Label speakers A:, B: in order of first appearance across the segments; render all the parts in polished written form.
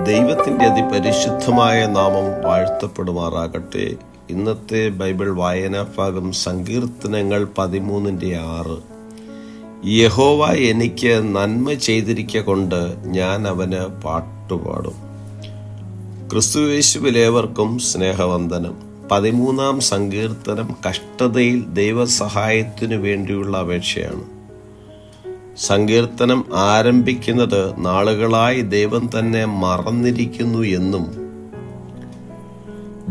A: ദൈവത്തിൻ്റെ അതിപരിശുദ്ധമായ നാമം വാഴ്ത്തപ്പെടുമാറാകട്ടെ. ഇന്നത്തെ ബൈബിൾ വായനാ ഭാഗം സങ്കീർത്തനങ്ങൾ 13:6. യഹോവ എനിക്ക് നന്മ ചെയ്തിരിക്കൊണ്ട് ഞാൻ അവന് പാട്ടുപാടും. ക്രിസ്തുയേശുവിലേവർക്കും സ്നേഹവന്ദനം. 13-ാം സങ്കീർത്തനം കഷ്ടതയിൽ ദൈവസഹായത്തിനു വേണ്ടിയുള്ള അപേക്ഷയാണ്. സങ്കീർത്തനം ആരംഭിക്കുന്നത് നാളുകളായി ദൈവം തന്നെ മറന്നിരിക്കുന്നു എന്നും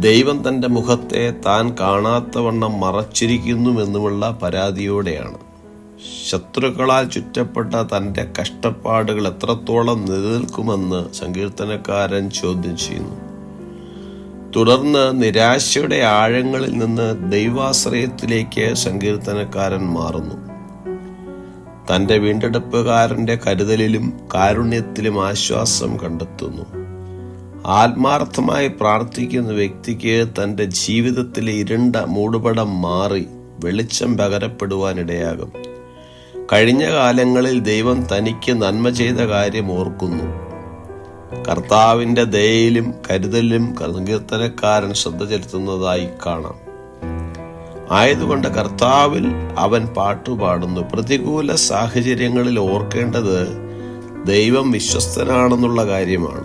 A: ദൈവം തൻ്റെ മുഖത്തെ താൻ കാണാത്തവണ്ണം മറച്ചിരിക്കുന്നുവെന്നുമുള്ള പരാതിയോടെയാണ്. ശത്രുക്കളാൽ ചുറ്റപ്പെട്ട തൻ്റെ കഷ്ടപ്പാടുകൾ എത്രത്തോളം നിലനിൽക്കുമെന്ന് സങ്കീർത്തനക്കാരൻ ചോദ്യം ചെയ്യുന്നു. തുടർന്ന് നിരാശയുടെ ആഴങ്ങളിൽ നിന്ന് ദൈവാശ്രയത്തിലേക്ക് സങ്കീർത്തനക്കാരൻ മാറുന്നു. തൻ്റെ വീണ്ടെടുപ്പുകാരൻ്റെ കരുതലിലും കാരുണ്യത്തിലും ആശ്വാസം കണ്ടെത്തുന്നു. ആത്മാർത്ഥമായി പ്രാർത്ഥിക്കുന്ന വ്യക്തിക്ക് തൻ്റെ ജീവിതത്തിലെ ഇരുണ്ട മൂടുപടം മാറി വെളിച്ചം പകരപ്പെടുവാനിടയാകും. കഴിഞ്ഞ കാലങ്ങളിൽ ദൈവം തനിക്ക് നന്മ ചെയ്ത കാര്യം ഓർക്കുന്നു. കർത്താവിൻ്റെ ദയയിലും കരുതലിലും സങ്കീർത്തനക്കാരൻ ശ്രദ്ധ ചെലുത്തുന്നതായി കാണാം. ആയതുകൊണ്ട് കർത്താവിൽ അവൻ പാട്ടുപാടുന്നു. പ്രതികൂല സാഹചര്യങ്ങളിൽ ഓർക്കേണ്ടത് ദൈവം വിശ്വസ്തനാണെന്നുള്ള കാര്യമാണ്.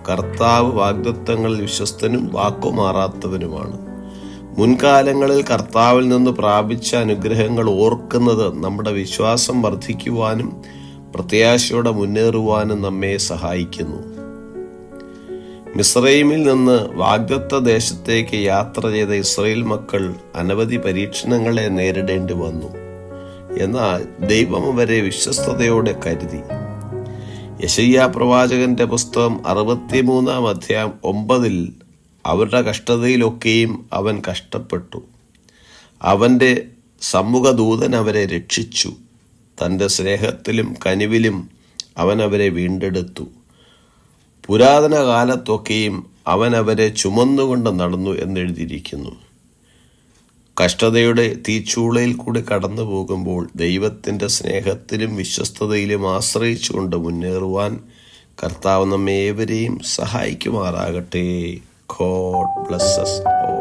A: കർത്താവ് വാഗ്ദത്തങ്ങളിൽ വിശ്വസ്തനും വാക്കുമാറാത്തവനുമാണ്. മുൻകാലങ്ങളിൽ കർത്താവിൽ നിന്ന് പ്രാപിച്ച അനുഗ്രഹങ്ങൾ ഓർക്കുന്നത് നമ്മുടെ വിശ്വാസം വർദ്ധിക്കുവാനും പ്രത്യാശയോടെ മുന്നേറുവാനും നമ്മെ സഹായിക്കുന്നു. മിസ്രയീമിൽ നിന്ന് വാഗ്ദത്ത ദേശത്തേക്ക് യാത്ര ചെയ്ത ഇസ്രായേൽ മക്കൾ അനവധി പരീക്ഷണങ്ങളെ നേരിടേണ്ടി വന്നു. എന്നാൽ ദൈവം അവരെ വിശ്വസ്തയോടെ കരുതി. യെശയ്യാ പ്രവാചകന്റെ പുസ്തകം 63-ാം അധ്യായം 9 അവരുടെ കഷ്ടതയിലൊക്കെയും അവൻ കഷ്ടപ്പെട്ടു. അവൻ്റെ സമ്മുഖദൂതൻ അവരെ രക്ഷിച്ചു. തൻ്റെ സ്നേഹത്തിലും കനിവിലും അവൻ അവരെ വീണ്ടെടുത്തു. പുരാതന കാലത്തൊക്കെയും അവൻ അവരെ ചുമന്നുകൊണ്ട് നടന്നു എന്നെഴുതിയിരിക്കുന്നു. കഷ്ടതയുടെ തീച്ചൂളയിൽ കൂടി കടന്നു പോകുമ്പോൾ ദൈവത്തിൻ്റെ സ്നേഹത്തിലും വിശ്വസ്തതയിലും ആശ്രയിച്ചുകൊണ്ട് മുന്നേറുവാൻ കർത്താവ് നമ്മെ ഏവരെയും സഹായിക്കുമാറാകട്ടെ. God bless us all.